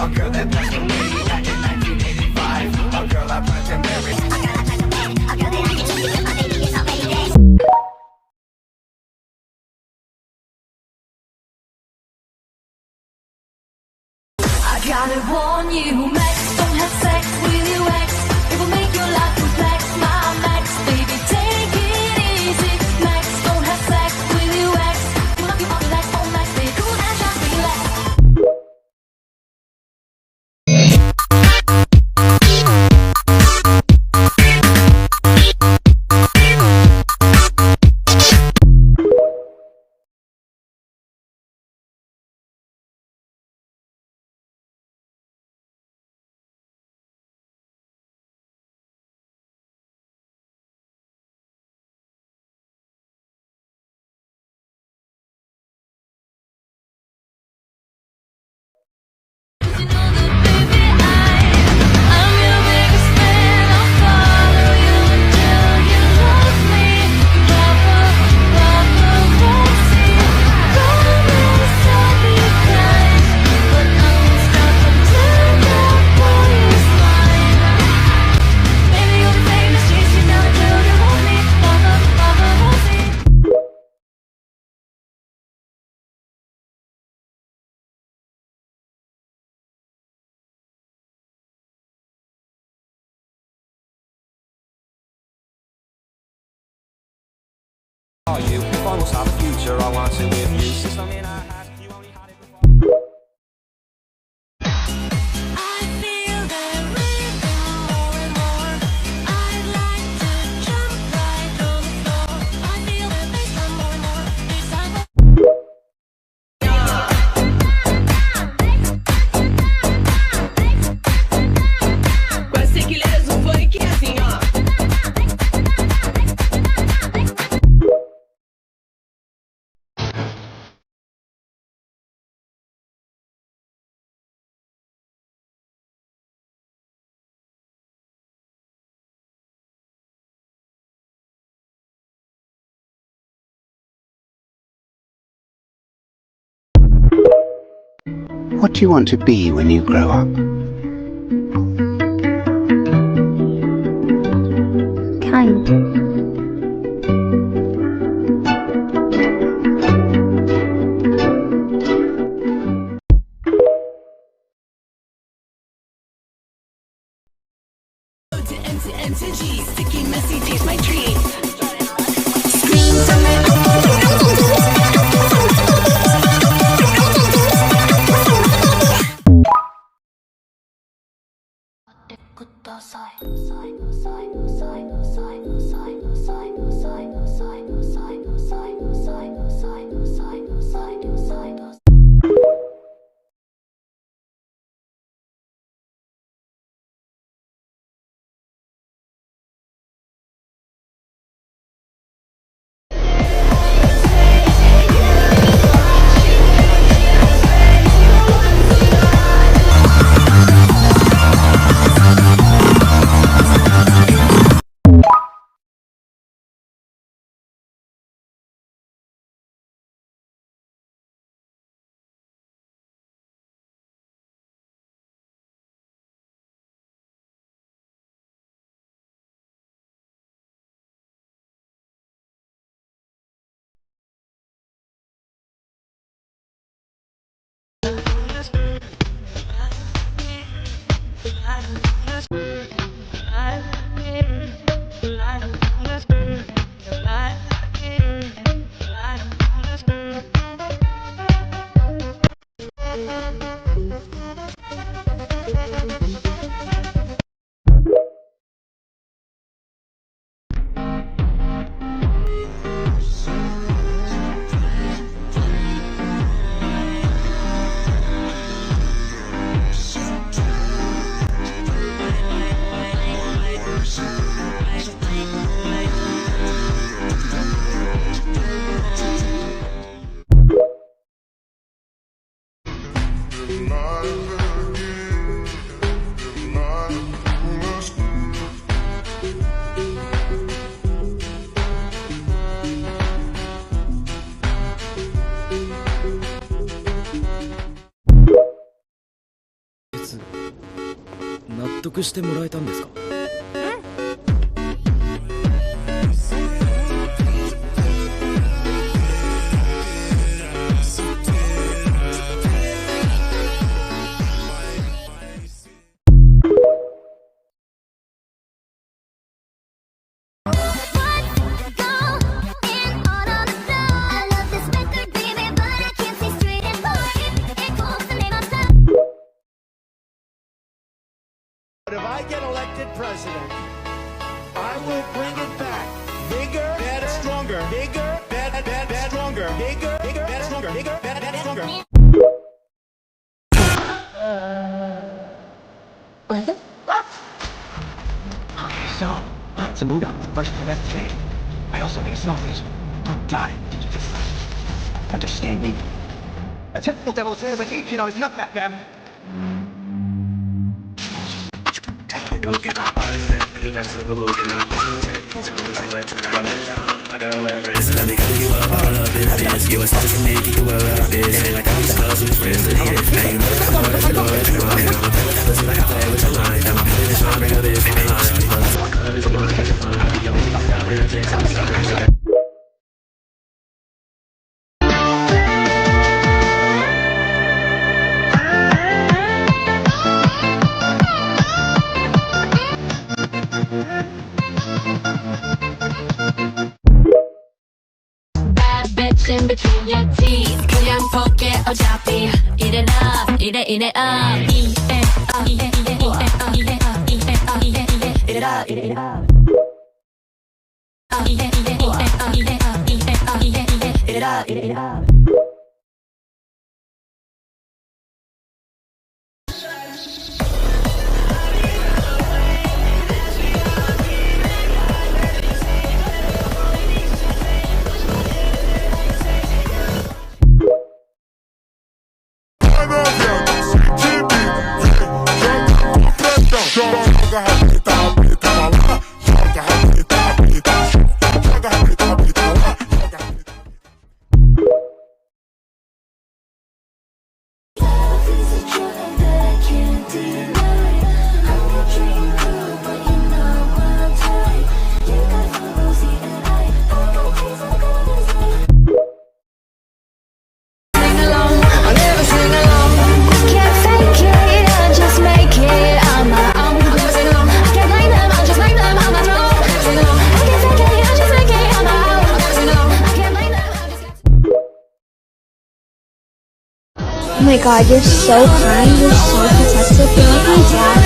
A girl that blessed me back in 1985. A girl I put in Paris. A girl I tried to win. A girl that I can choose because my baby is already dead. I gotta warn you, Max, don't have sex with your ex. It will make your life complex, my Max. Baby, take it easy. Max, don't have sex with your ex. You love you all relax, oh Max, stay cool and just relax. Are you? If I was have a future, I want it with you. Since I'm in a hat, you only had it before. I feel the rhythm more and more. I'd like to jump right on the floor. I feel the bass drum more and more. It's time for Com as tequileiras do funk é assim, ó. What do you want to be when you grow up? Kind. To G, sticky, messy, taste my treat. 得してもらえたんですか？If I get elected president, I will bring it back. Bigger, better, stronger. Bigger, better, better, stronger. Bigger, bigger, better, stronger. Bigger, better, better, stronger. So, to move on to the first of that day, I also need selfish. Don't die. Did you just understand me? A typical devil says, but each, is not that damn. Don't get up. Bad bitch in between your teeth. 그냥 볼게 어차피 Eat it up, eat it up. Eat it up, eat it up, eat it up, eat it up, eat it up. Eat it up, eat it up. Eat it up, eat it up, eat it up, eat it up, eat it up, eat it up. Oh my god, you're so kind, you're so protective, you're like my dad.